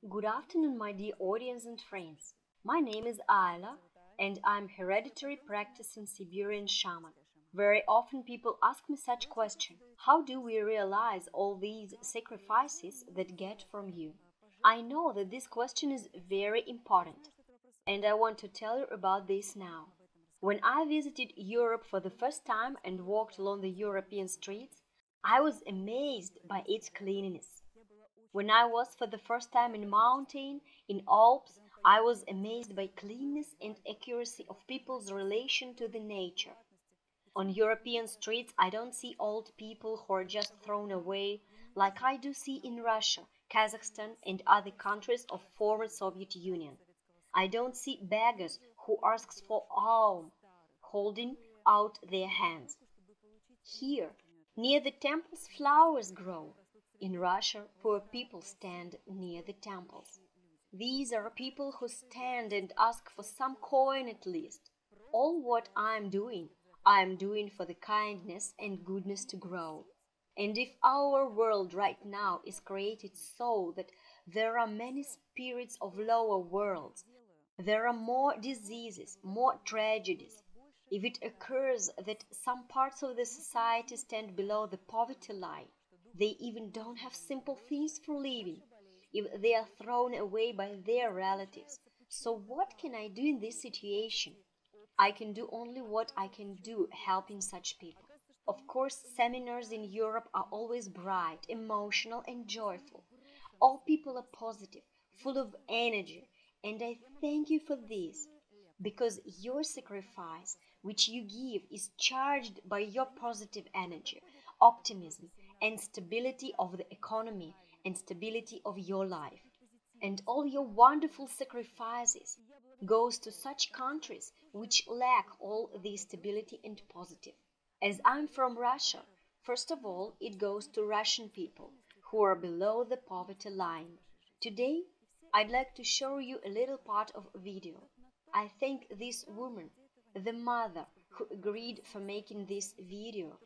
Good afternoon, my dear audience and friends. My name is Aayla, and I'm hereditary practicing Siberian shaman. Very often people ask me such question: how do we realize all these sacrifices that get from you? I know that this question is very important, and I want to tell you about this now. When I visited Europe for the first time and walked along the European streets, I was amazed by its cleanliness. When I was for the first time in mountain, in Alps, I was amazed by cleanness and accuracy of people's relation to the nature. On European streets, I don't see old people who are just thrown away like I do see in Russia, Kazakhstan, and other countries of former Soviet Union. I don't see beggars who asks for alms, holding out their hands. Here, near the temples, flowers grow. In Russia, poor people stand near the temples. These are people who stand and ask for some coin at least. All what I am doing for the kindness and goodness to grow. And if our world right now is created so that there are many spirits of lower worlds, there are more diseases, more tragedies. If it occurs that some parts of the society stand below the poverty line, they even don't have simple things for living, if they are thrown away by their relatives. So what can I do in this situation? I can do only what I can do helping such people. Of course, seminars in Europe are always bright, emotional, and joyful. All people are positive, full of energy, and I thank you for this, because your sacrifice, which you give, is charged by your positive energy, optimism, and stability of the economy and stability of your life. And all your wonderful sacrifices goes to such countries which lack all this stability and positive. As I'm from Russia, first of all it goes to Russian people who are below the poverty line. Today I'd like to show you a little part of video. I thank this woman, the mother who agreed for making this video,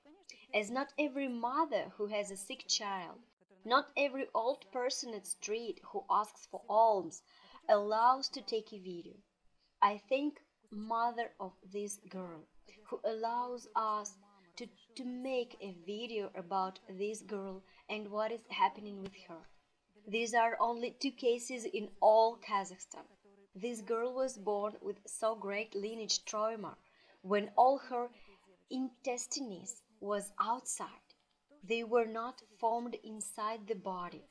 as not every mother who has a sick child, not every old person at street who asks for alms allows to take a video. I thank mother of this girl who allows us to make a video about this girl and what is happening with her. These are only two cases in all Kazakhstan. This girl was born with so great lineage trauma when all her intestines was outside. They were not formed inside the body.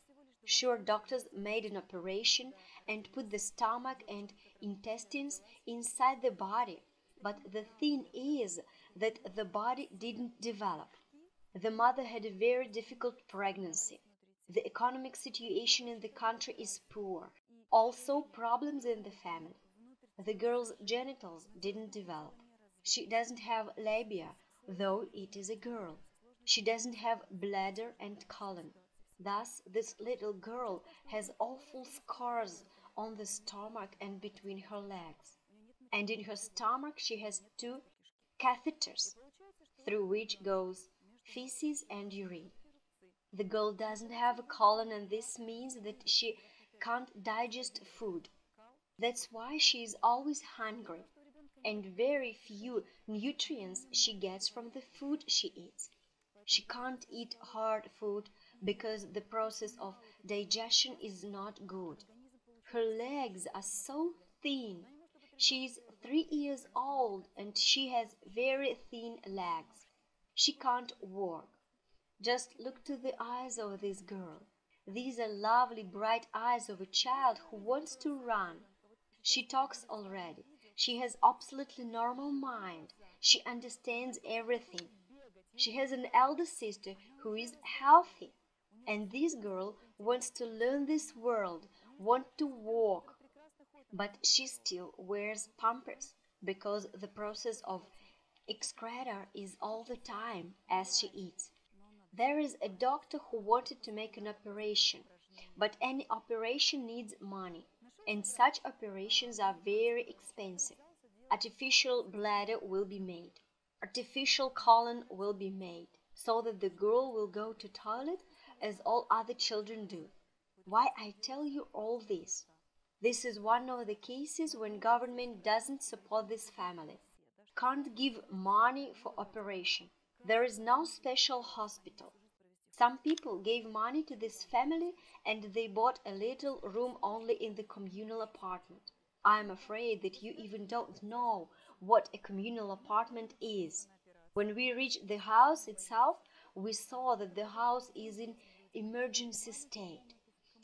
Sure, doctors made an operation and put the stomach and intestines inside the body, but the thing is that the body didn't develop. The mother had a very difficult pregnancy. The economic situation in the country is poor. Also, problems in the family. The girl's genitals didn't develop. She doesn't have labia, though it is a girl. She doesn't have bladder and colon. Thus, this little girl has awful scars on the stomach and between her legs. And in her stomach she has two catheters, through which goes feces and urine. The girl doesn't have a colon, and this means that she can't digest food. That's why she is always hungry, and very few nutrients she gets from the food she eats. She can't eat hard food because the process of digestion is not good. Her legs are so thin. She is 3 years old and she has very thin legs. She can't walk. Just look to the eyes of this girl. These are lovely bright eyes of a child who wants to run. She talks already. She has absolutely normal mind. She understands everything. She has an elder sister who is healthy. And this girl wants to learn this world, wants to walk. But she still wears pampers because the process of excreta is all the time as she eats. There is a doctor who wanted to make an operation, but any operation needs money, and such operations are very expensive. Artificial bladder will be made. Artificial colon will be made, so that the girl will go to toilet as all other children do. Why I tell you all this? This is one of the cases when government doesn't support this family, can't give money for operation. There is no special hospital. Some people gave money to this family and they bought a little room only in the communal apartment. I am afraid that you even don't know what a communal apartment is. When we reached the house itself, we saw that the house is in emergency state.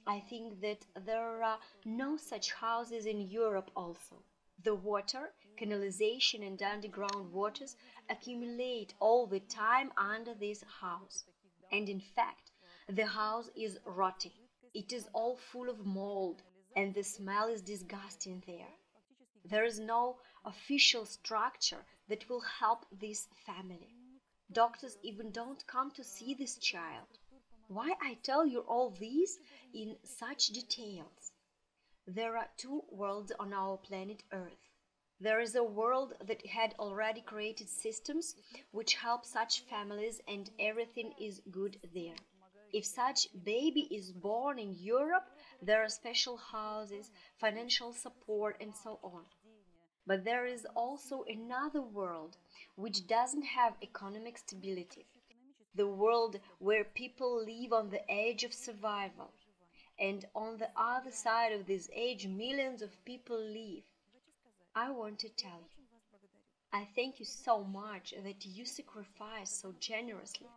I think that there are no such houses in Europe also. The water, canalization and underground waters accumulate all the time under this house. And in fact, the house is rotting. It is all full of mold and the smell is disgusting there. There is no official structure that will help this family. Doctors even don't come to see this child. Why I tell you all this in such details? There are two worlds on our planet Earth. There is a world that had already created systems which help such families and everything is good there. If such baby is born in Europe, there are special houses, financial support and so on. But there is also another world which doesn't have economic stability, the world where people live on the edge of survival. And on the other side of this edge, millions of people live. I want to tell you, I thank you so much that you sacrifice so generously.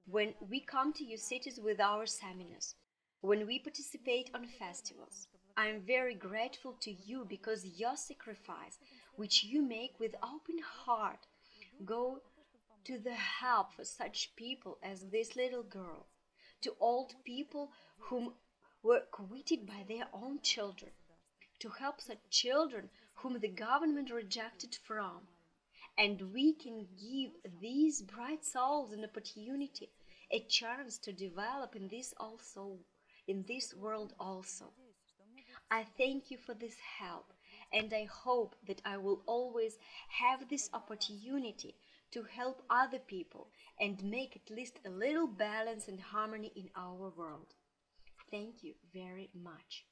When we come to your cities with our seminars, when we participate on festivals, I am very grateful to you because your sacrifice, which you make with open heart, go to the help for such people as this little girl, to old people whom were quitted by their own children, to help such children whom the government rejected from. And we can give these bright souls an opportunity, a chance to develop in this world also. I thank you for this help, and I hope that I will always have this opportunity to help other people and make at least a little balance and harmony in our world. Thank you very much.